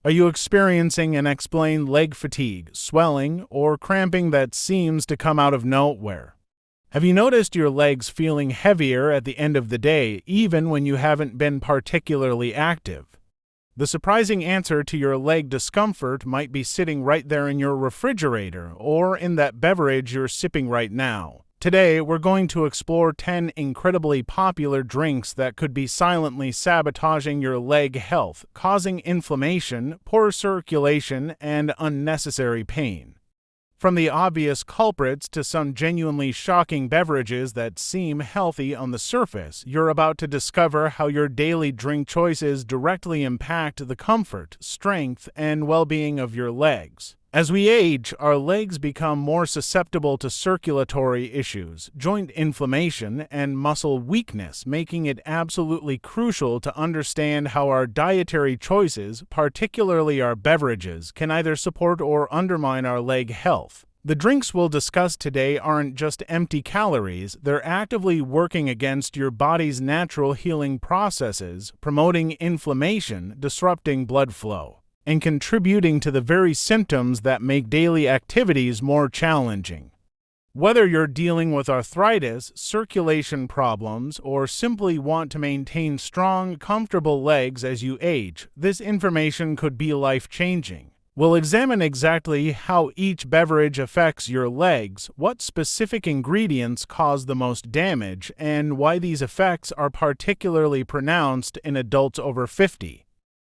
Are you experiencing unexplained leg fatigue, swelling, or cramping that seems to come out of nowhere? Have you noticed your legs feeling heavier at the end of the day, even when you haven't been particularly active? The surprising answer to your leg discomfort might be sitting right there in your refrigerator or in that beverage you're sipping right now. Today, we're going to explore 10 incredibly popular drinks that could be silently sabotaging your leg health, causing inflammation, poor circulation, and unnecessary pain. From the obvious culprits to some genuinely shocking beverages that seem healthy on the surface, you're about to discover how your daily drink choices directly impact the comfort, strength, and well-being of your legs. As we age, our legs become more susceptible to circulatory issues, joint inflammation, and muscle weakness, making it absolutely crucial to understand how our dietary choices, particularly our beverages, can either support or undermine our leg health. The drinks we'll discuss today aren't just empty calories, they're actively working against your body's natural healing processes, promoting inflammation, disrupting blood flow, and contributing to the very symptoms that make daily activities more challenging. Whether you're dealing with arthritis, circulation problems, or simply want to maintain strong, comfortable legs as you age, this information could be life-changing. We'll examine exactly how each beverage affects your legs, what specific ingredients cause the most damage, and why these effects are particularly pronounced in adults over 50.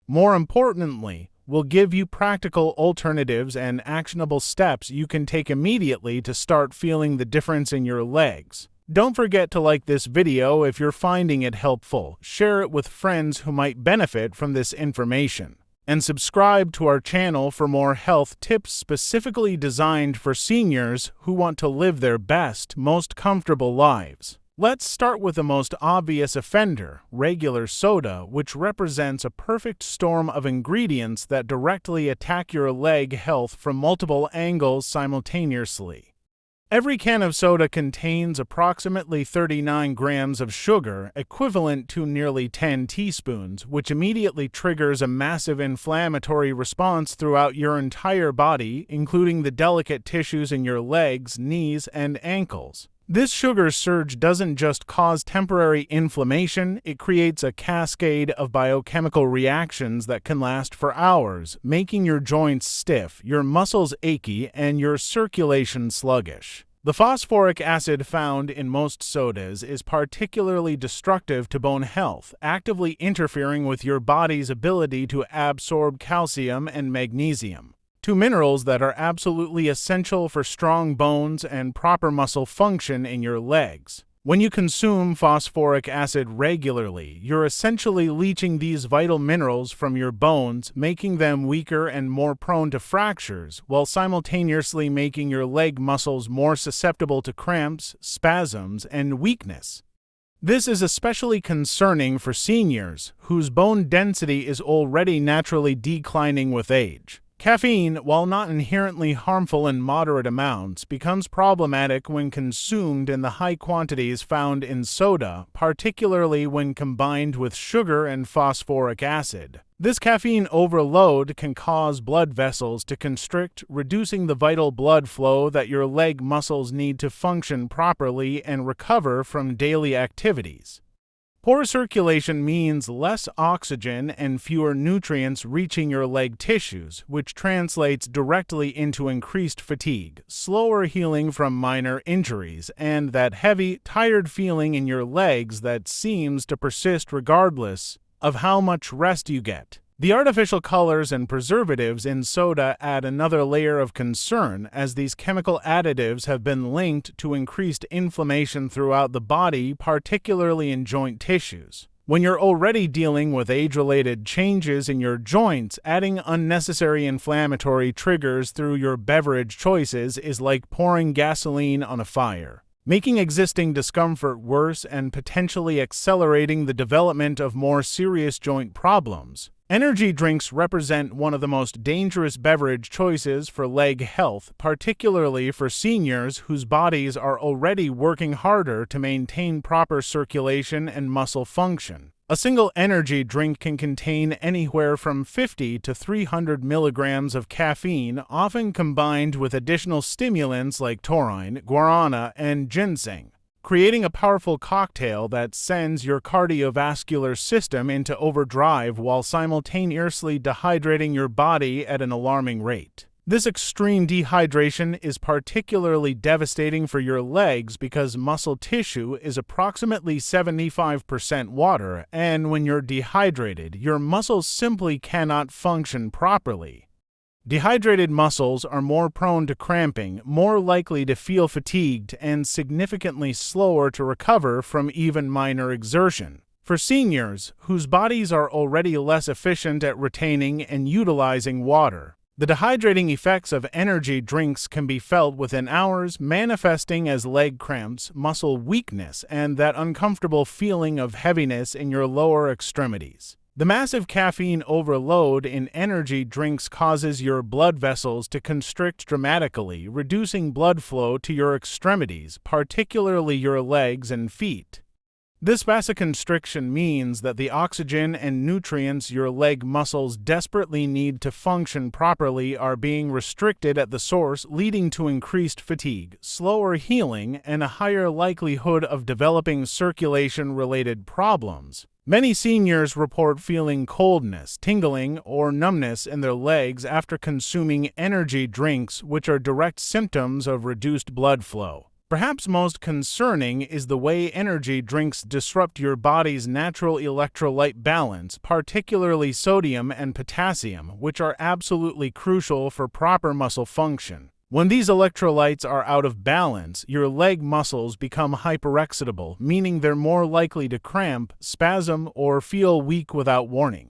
More importantly, we'll give you practical alternatives and actionable steps you can take immediately to start feeling the difference in your legs. Don't forget to like this video if you're finding it helpful, share it with friends who might benefit from this information, and subscribe to our channel for more health tips specifically designed for seniors who want to live their best, most comfortable lives. Let's start with the most obvious offender, regular soda, which represents a perfect storm of ingredients that directly attack your leg health from multiple angles simultaneously. Every can of soda contains approximately 39 grams of sugar, equivalent to nearly 10 teaspoons, which immediately triggers a massive inflammatory response throughout your entire body, including the delicate tissues in your legs, knees, and ankles. This sugar surge doesn't just cause temporary inflammation, it creates a cascade of biochemical reactions that can last for hours, making your joints stiff, your muscles achy, and your circulation sluggish. The phosphoric acid found in most sodas is particularly destructive to bone health, actively interfering with your body's ability to absorb calcium and magnesium, two minerals that are absolutely essential for strong bones and proper muscle function in your legs. When you consume phosphoric acid regularly, you're essentially leaching these vital minerals from your bones, making them weaker and more prone to fractures, while simultaneously making your leg muscles more susceptible to cramps, spasms, and weakness. This is especially concerning for seniors, whose bone density is already naturally declining with age. Caffeine, while not inherently harmful in moderate amounts, becomes problematic when consumed in the high quantities found in soda, particularly when combined with sugar and phosphoric acid. This caffeine overload can cause blood vessels to constrict, reducing the vital blood flow that your leg muscles need to function properly and recover from daily activities. Poor circulation means less oxygen and fewer nutrients reaching your leg tissues, which translates directly into increased fatigue, slower healing from minor injuries, and that heavy, tired feeling in your legs that seems to persist regardless of how much rest you get. The artificial colors and preservatives in soda add another layer of concern, as these chemical additives have been linked to increased inflammation throughout the body, particularly in joint tissues. When you're already dealing with age-related changes in your joints, adding unnecessary inflammatory triggers through your beverage choices is like pouring gasoline on a fire, making existing discomfort worse and potentially accelerating the development of more serious joint problems. Energy drinks represent one of the most dangerous beverage choices for leg health, particularly for seniors whose bodies are already working harder to maintain proper circulation and muscle function. A single energy drink can contain anywhere from 50 to 300 milligrams of caffeine, often combined with additional stimulants like taurine, guarana, and ginseng, creating a powerful cocktail that sends your cardiovascular system into overdrive while simultaneously dehydrating your body at an alarming rate. This extreme dehydration is particularly devastating for your legs because muscle tissue is approximately 75% water, and when you're dehydrated, your muscles simply cannot function properly. Dehydrated muscles are more prone to cramping, more likely to feel fatigued, and significantly slower to recover from even minor exertion. For seniors, whose bodies are already less efficient at retaining and utilizing water, the dehydrating effects of energy drinks can be felt within hours, manifesting as leg cramps, muscle weakness, and that uncomfortable feeling of heaviness in your lower extremities. The massive caffeine overload in energy drinks causes your blood vessels to constrict dramatically, reducing blood flow to your extremities, particularly your legs and feet. This vasoconstriction means that the oxygen and nutrients your leg muscles desperately need to function properly are being restricted at the source, leading to increased fatigue, slower healing, and a higher likelihood of developing circulation-related problems. Many seniors report feeling coldness, tingling, or numbness in their legs after consuming energy drinks, which are direct symptoms of reduced blood flow. Perhaps most concerning is the way energy drinks disrupt your body's natural electrolyte balance, particularly sodium and potassium, which are absolutely crucial for proper muscle function. When these electrolytes are out of balance, your leg muscles become hyperexcitable, meaning they're more likely to cramp, spasm, or feel weak without warning.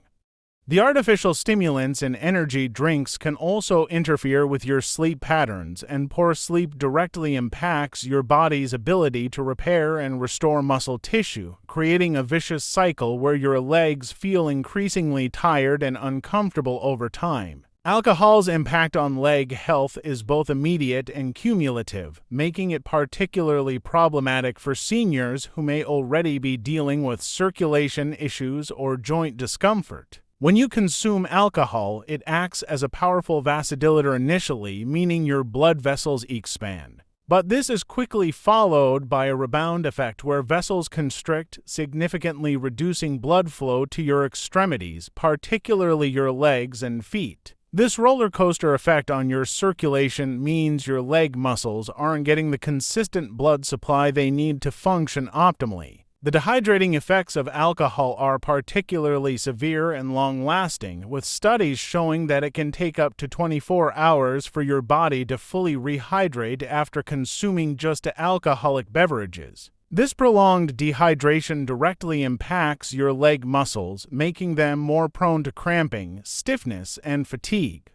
The artificial stimulants in energy drinks can also interfere with your sleep patterns, and poor sleep directly impacts your body's ability to repair and restore muscle tissue, creating a vicious cycle where your legs feel increasingly tired and uncomfortable over time. Alcohol's impact on leg health is both immediate and cumulative, making it particularly problematic for seniors who may already be dealing with circulation issues or joint discomfort. When you consume alcohol, it acts as a powerful vasodilator initially, meaning your blood vessels expand. But this is quickly followed by a rebound effect where vessels constrict, significantly reducing blood flow to your extremities, particularly your legs and feet. This roller coaster effect on your circulation means your leg muscles aren't getting the consistent blood supply they need to function optimally. The dehydrating effects of alcohol are particularly severe and long-lasting, with studies showing that it can take up to 24 hours for your body to fully rehydrate after consuming just alcoholic beverages. This prolonged dehydration directly impacts your leg muscles, making them more prone to cramping, stiffness, and fatigue.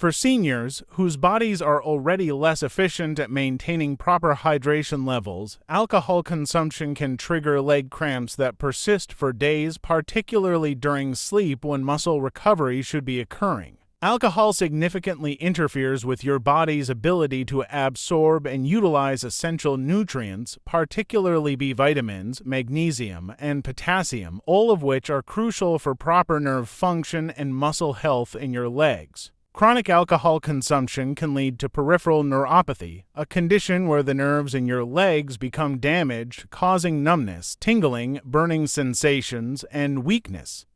For seniors, whose bodies are already less efficient at maintaining proper hydration levels, alcohol consumption can trigger leg cramps that persist for days, particularly during sleep when muscle recovery should be occurring. Alcohol significantly interferes with your body's ability to absorb and utilize essential nutrients, particularly B vitamins, magnesium, and potassium, all of which are crucial for proper nerve function and muscle health in your legs. Chronic alcohol consumption can lead to peripheral neuropathy, a condition where the nerves in your legs become damaged, causing numbness, tingling, burning sensations, and weakness.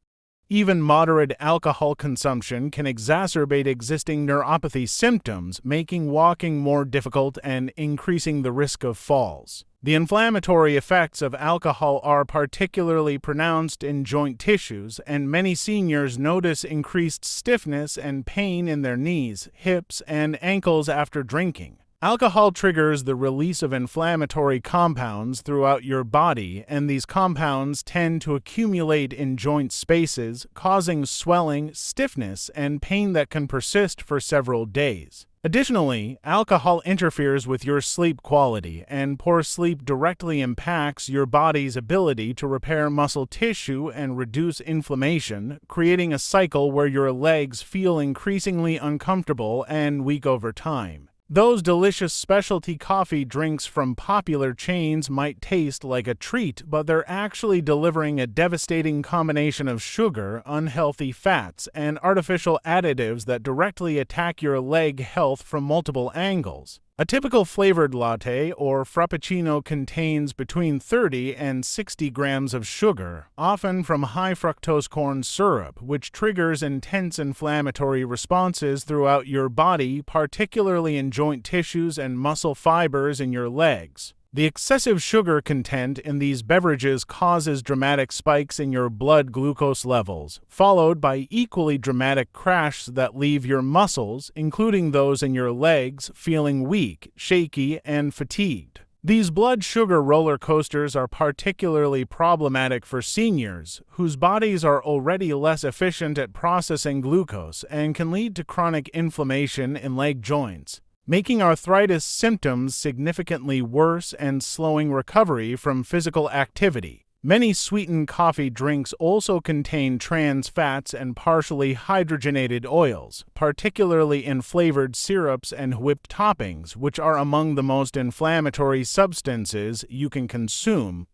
Even moderate alcohol consumption can exacerbate existing neuropathy symptoms, making walking more difficult and increasing the risk of falls. The inflammatory effects of alcohol are particularly pronounced in joint tissues, and many seniors notice increased stiffness and pain in their knees, hips, and ankles after drinking. Alcohol triggers the release of inflammatory compounds throughout your body, and these compounds tend to accumulate in joint spaces, causing swelling, stiffness, and pain that can persist for several days. Additionally, alcohol interferes with your sleep quality, and poor sleep directly impacts your body's ability to repair muscle tissue and reduce inflammation, creating a cycle where your legs feel increasingly uncomfortable and weak over time. Those delicious specialty coffee drinks from popular chains might taste like a treat, but they're actually delivering a devastating combination of sugar, unhealthy fats, and artificial additives that directly attack your leg health from multiple angles. A typical flavored latte or frappuccino contains between 30 and 60 grams of sugar, often from high fructose corn syrup, which triggers intense inflammatory responses throughout your body, particularly in joint tissues and muscle fibers in your legs. The excessive sugar content in these beverages causes dramatic spikes in your blood glucose levels, followed by equally dramatic crashes that leave your muscles, including those in your legs, feeling weak, shaky, and fatigued. These blood sugar roller coasters are particularly problematic for seniors, whose bodies are already less efficient at processing glucose and can lead to chronic inflammation in leg joints, making arthritis symptoms significantly worse and slowing recovery from physical activity. Many sweetened coffee drinks also contain trans fats and partially hydrogenated oils, particularly in flavored syrups and whipped toppings, which are among the most inflammatory substances you can consume.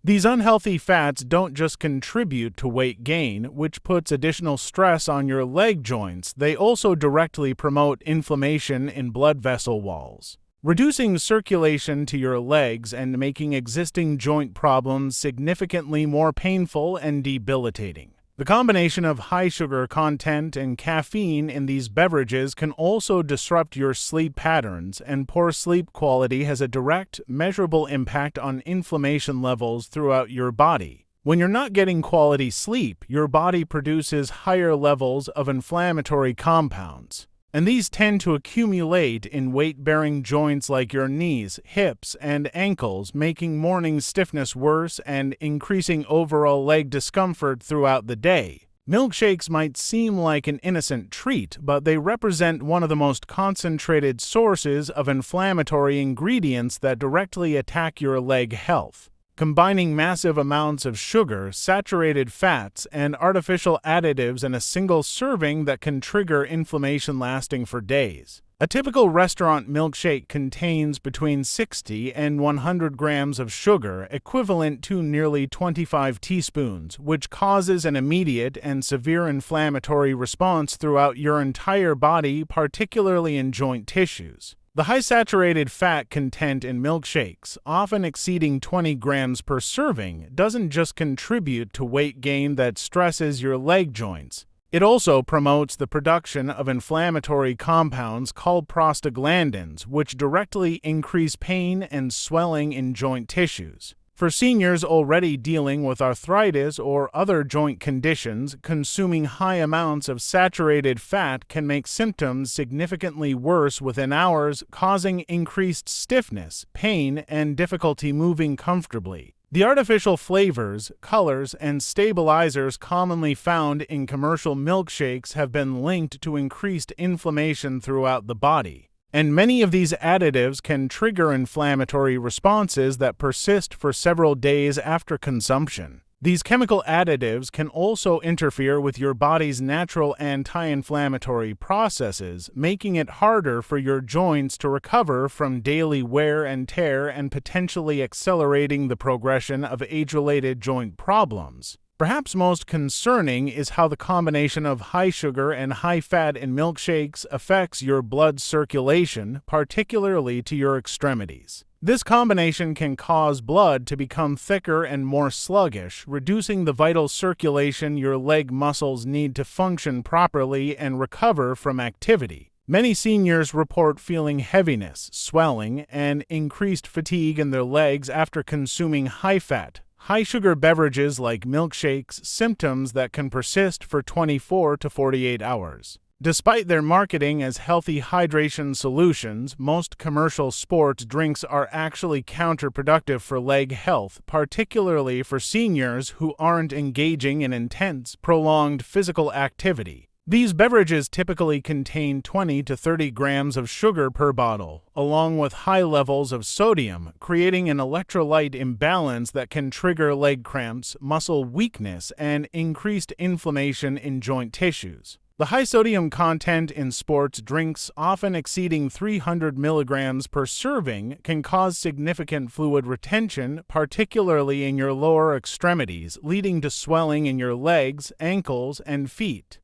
These unhealthy fats don't just contribute to weight gain, which puts additional stress on your leg joints, they also directly promote inflammation in blood vessel walls, reducing circulation to your legs and making existing joint problems significantly more painful and debilitating. The combination of high sugar content and caffeine in these beverages can also disrupt your sleep patterns, and poor sleep quality has a direct, measurable impact on inflammation levels throughout your body. When you're not getting quality sleep, your body produces higher levels of inflammatory compounds, and these tend to accumulate in weight-bearing joints like your knees, hips, and ankles, making morning stiffness worse and increasing overall leg discomfort throughout the day. Milkshakes might seem like an innocent treat, but they represent one of the most concentrated sources of inflammatory ingredients that directly attack your leg health, combining massive amounts of sugar, saturated fats, and artificial additives in a single serving that can trigger inflammation lasting for days. A typical restaurant milkshake contains between 60 and 100 grams of sugar, equivalent to nearly 25 teaspoons, which causes an immediate and severe inflammatory response throughout your entire body, particularly in joint tissues. The high saturated fat content in milkshakes, often exceeding 20 grams per serving, doesn't just contribute to weight gain that stresses your leg joints. It also promotes the production of inflammatory compounds called prostaglandins, which directly increase pain and swelling in joint tissues. For seniors already dealing with arthritis or other joint conditions, consuming high amounts of saturated fat can make symptoms significantly worse within hours, causing increased stiffness, pain, and difficulty moving comfortably. The artificial flavors, colors, and stabilizers commonly found in commercial milkshakes have been linked to increased inflammation throughout the body, and many of these additives can trigger inflammatory responses that persist for several days after consumption. These chemical additives can also interfere with your body's natural anti-inflammatory processes, making it harder for your joints to recover from daily wear and tear and potentially accelerating the progression of age-related joint problems. Perhaps most concerning is how the combination of high sugar and high fat in milkshakes affects your blood circulation, particularly to your extremities. This combination can cause blood to become thicker and more sluggish, reducing the vital circulation your leg muscles need to function properly and recover from activity. Many seniors report feeling heaviness, swelling, and increased fatigue in their legs after consuming high-fat, high-sugar beverages like milkshakes, symptoms that can persist for 24 to 48 hours. Despite their marketing as healthy hydration solutions, most commercial sports drinks are actually counterproductive for leg health, particularly for seniors who aren't engaging in intense, prolonged physical activity. These beverages typically contain 20 to 30 grams of sugar per bottle, along with high levels of sodium, creating an electrolyte imbalance that can trigger leg cramps, muscle weakness, and increased inflammation in joint tissues. The high sodium content in sports drinks, often exceeding 300 milligrams per serving, can cause significant fluid retention, particularly in your lower extremities, leading to swelling in your legs, ankles, and feet.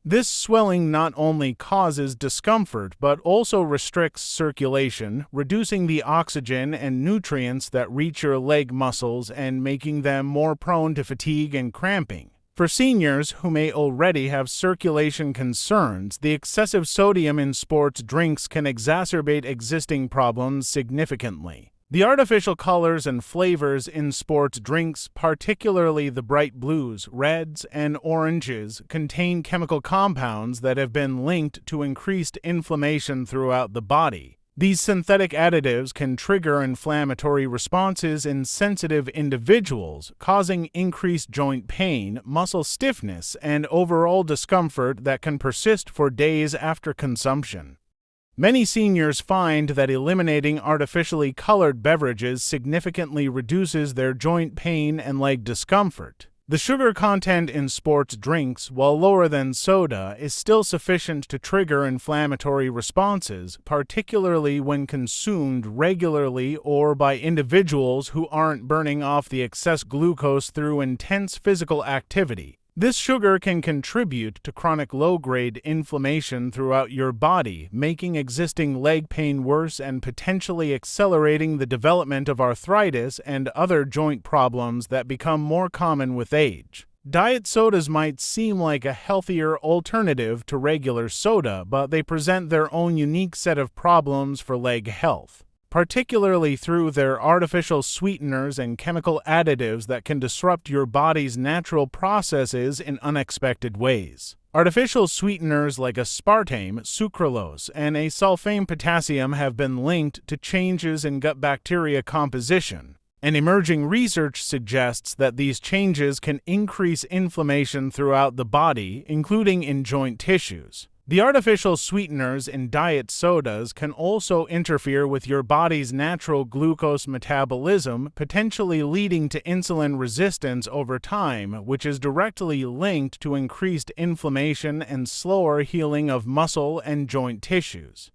This swelling not only causes discomfort but also restricts circulation, reducing the oxygen and nutrients that reach your leg muscles and making them more prone to fatigue and cramping. For seniors who may already have circulation concerns, the excessive sodium in sports drinks can exacerbate existing problems significantly. The artificial colors and flavors in sports drinks, particularly the bright blues, reds, and oranges, contain chemical compounds that have been linked to increased inflammation throughout the body. These synthetic additives can trigger inflammatory responses in sensitive individuals, causing increased joint pain, muscle stiffness, and overall discomfort that can persist for days after consumption. Many seniors find that eliminating artificially colored beverages significantly reduces their joint pain and leg discomfort. The sugar content in sports drinks, while lower than soda, is still sufficient to trigger inflammatory responses, particularly when consumed regularly or by individuals who aren't burning off the excess glucose through intense physical activity. This sugar can contribute to chronic low-grade inflammation throughout your body, making existing leg pain worse and potentially accelerating the development of arthritis and other joint problems that become more common with age. Diet sodas might seem like a healthier alternative to regular soda, but they present their own unique set of problems for leg health, particularly through their artificial sweeteners and chemical additives that can disrupt your body's natural processes in unexpected ways. Artificial sweeteners like aspartame, sucralose, and sulfame potassium have been linked to changes in gut bacteria composition, and emerging research suggests that these changes can increase inflammation throughout the body, including in joint tissues. The artificial sweeteners in diet sodas can also interfere with your body's natural glucose metabolism, potentially leading to insulin resistance over time, which is directly linked to increased inflammation and slower healing of muscle and joint tissues.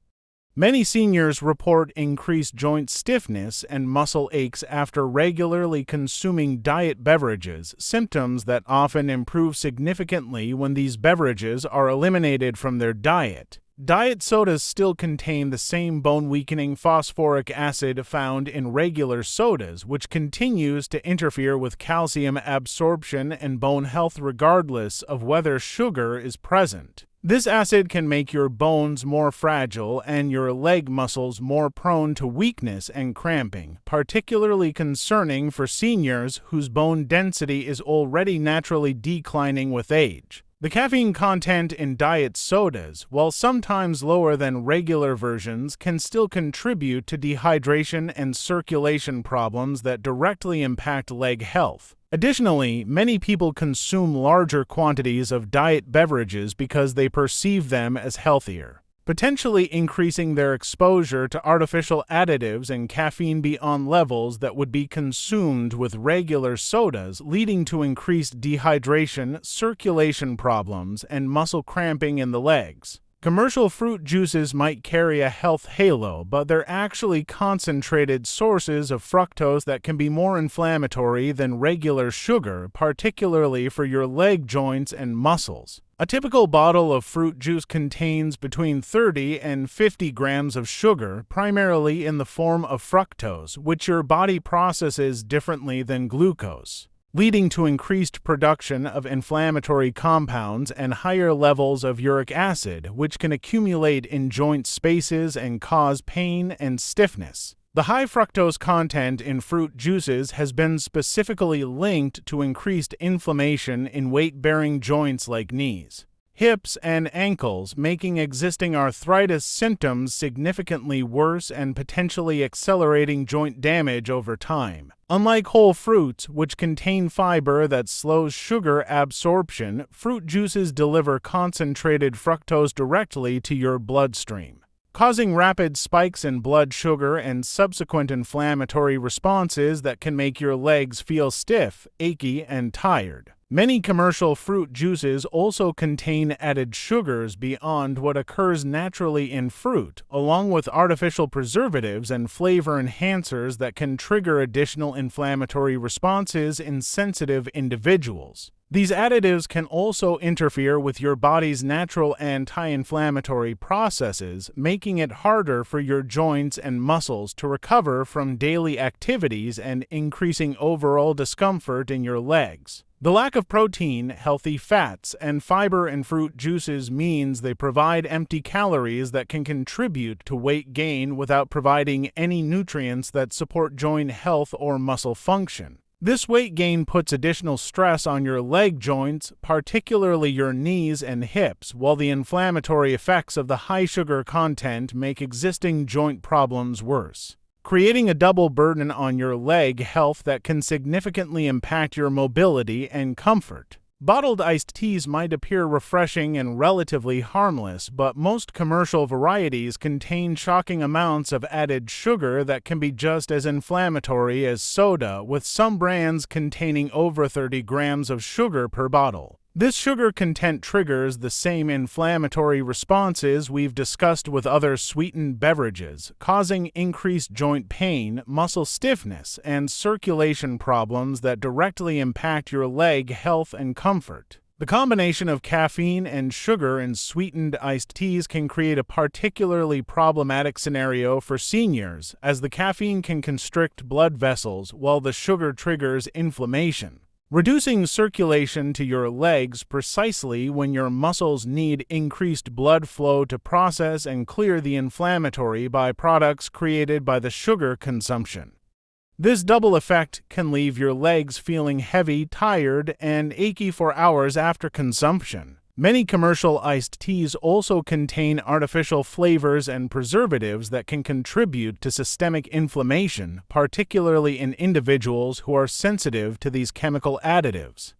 Many seniors report increased joint stiffness and muscle aches after regularly consuming diet beverages, symptoms that often improve significantly when these beverages are eliminated from their diet. Diet sodas still contain the same bone-weakening phosphoric acid found in regular sodas, which continues to interfere with calcium absorption and bone health regardless of whether sugar is present. This acid can make your bones more fragile and your leg muscles more prone to weakness and cramping, particularly concerning for seniors whose bone density is already naturally declining with age. The caffeine content in diet sodas, while sometimes lower than regular versions, can still contribute to dehydration and circulation problems that directly impact leg health. Additionally, many people consume larger quantities of diet beverages because they perceive them as healthier, potentially increasing their exposure to artificial additives and caffeine beyond levels that would be consumed with regular sodas, leading to increased dehydration, circulation problems, and muscle cramping in the legs. Commercial fruit juices might carry a health halo, but they're actually concentrated sources of fructose that can be more inflammatory than regular sugar, particularly for your leg joints and muscles. A typical bottle of fruit juice contains between 30 and 50 grams of sugar, primarily in the form of fructose, which your body processes differently than glucose, leading to increased production of inflammatory compounds and higher levels of uric acid, which can accumulate in joint spaces and cause pain and stiffness. The high fructose content in fruit juices has been specifically linked to increased inflammation in weight-bearing joints like knees, hips, and ankles, making existing arthritis symptoms significantly worse and potentially accelerating joint damage over time. Unlike whole fruits, which contain fiber that slows sugar absorption, fruit juices deliver concentrated fructose directly to your bloodstream, causing rapid spikes in blood sugar and subsequent inflammatory responses that can make your legs feel stiff, achy, and tired. Many commercial fruit juices also contain added sugars beyond what occurs naturally in fruit, along with artificial preservatives and flavor enhancers that can trigger additional inflammatory responses in sensitive individuals. These additives can also interfere with your body's natural anti-inflammatory processes, making it harder for your joints and muscles to recover from daily activities and increasing overall discomfort in your legs. The lack of protein, healthy fats, and fiber in fruit juices means they provide empty calories that can contribute to weight gain without providing any nutrients that support joint health or muscle function. This weight gain puts additional stress on your leg joints, particularly your knees and hips, while the inflammatory effects of the high sugar content make existing joint problems worse, creating a double burden on your leg health that can significantly impact your mobility and comfort. Bottled iced teas might appear refreshing and relatively harmless, but most commercial varieties contain shocking amounts of added sugar that can be just as inflammatory as soda, with some brands containing over 30 grams of sugar per bottle. This sugar content triggers the same inflammatory responses we've discussed with other sweetened beverages, causing increased joint pain, muscle stiffness, and circulation problems that directly impact your leg health and comfort. The combination of caffeine and sugar in sweetened iced teas can create a particularly problematic scenario for seniors, as the caffeine can constrict blood vessels while the sugar triggers inflammation, reducing circulation to your legs precisely when your muscles need increased blood flow to process and clear the inflammatory byproducts created by the sugar consumption. This double effect can leave your legs feeling heavy, tired, and achy for hours after consumption. Many commercial iced teas also contain artificial flavors and preservatives that can contribute to systemic inflammation, particularly in individuals who are sensitive to these chemical additives.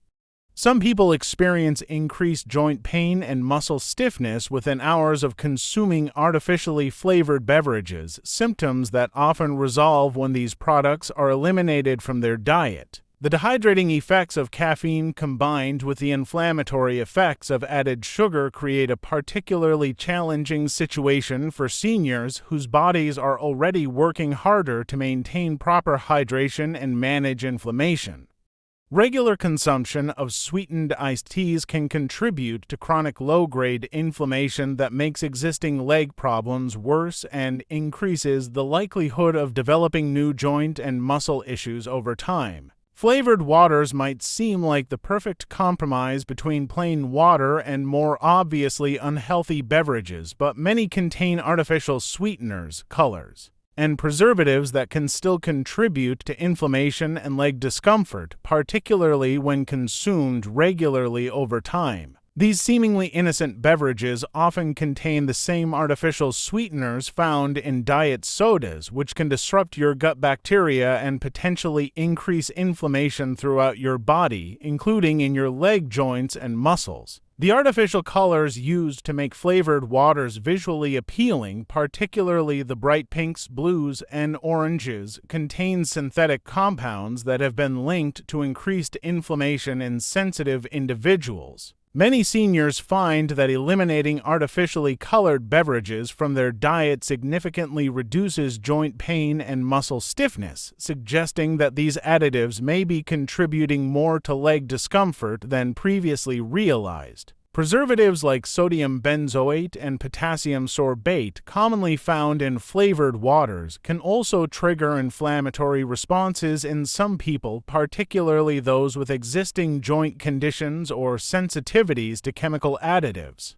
Some people experience increased joint pain and muscle stiffness within hours of consuming artificially flavored beverages, symptoms that often resolve when these products are eliminated from their diet. The dehydrating effects of caffeine combined with the inflammatory effects of added sugar create a particularly challenging situation for seniors whose bodies are already working harder to maintain proper hydration and manage inflammation. Regular consumption of sweetened iced teas can contribute to chronic low-grade inflammation that makes existing leg problems worse and increases the likelihood of developing new joint and muscle issues over time. Flavored waters might seem like the perfect compromise between plain water and more obviously unhealthy beverages, but many contain artificial sweeteners, colors, and preservatives that can still contribute to inflammation and leg discomfort, particularly when consumed regularly over time. These seemingly innocent beverages often contain the same artificial sweeteners found in diet sodas, which can disrupt your gut bacteria and potentially increase inflammation throughout your body, including in your leg joints and muscles. The artificial colors used to make flavored waters visually appealing, particularly the bright pinks, blues, and oranges, contain synthetic compounds that have been linked to increased inflammation in sensitive individuals. Many seniors find that eliminating artificially colored beverages from their diet significantly reduces joint pain and muscle stiffness, suggesting that these additives may be contributing more to leg discomfort than previously realized. Preservatives like sodium benzoate and potassium sorbate, commonly found in flavored waters, can also trigger inflammatory responses in some people, particularly those with existing joint conditions or sensitivities to chemical additives.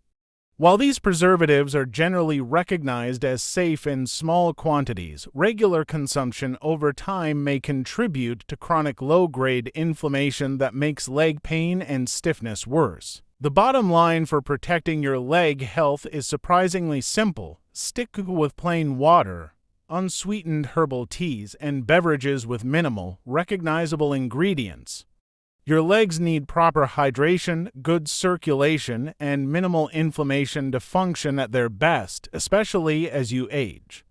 While these preservatives are generally recognized as safe in small quantities, regular consumption over time may contribute to chronic low-grade inflammation that makes leg pain and stiffness worse. The bottom line for protecting your leg health is surprisingly simple. Stick with plain water, unsweetened herbal teas, and beverages with minimal, recognizable ingredients. Your legs need proper hydration, good circulation, and minimal inflammation to function at their best, especially as you age.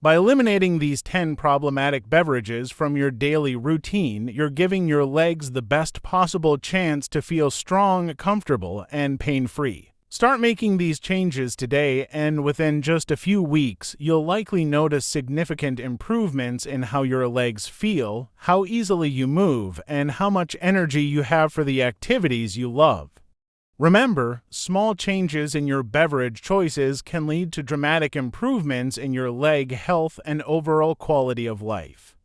By eliminating these 10 problematic beverages from your daily routine, you're giving your legs the best possible chance to feel strong, comfortable, and pain-free. Start making these changes today, and within just a few weeks, you'll likely notice significant improvements in how your legs feel, how easily you move, and how much energy you have for the activities you love. Remember, small changes in your beverage choices can lead to dramatic improvements in your leg health and overall quality of life.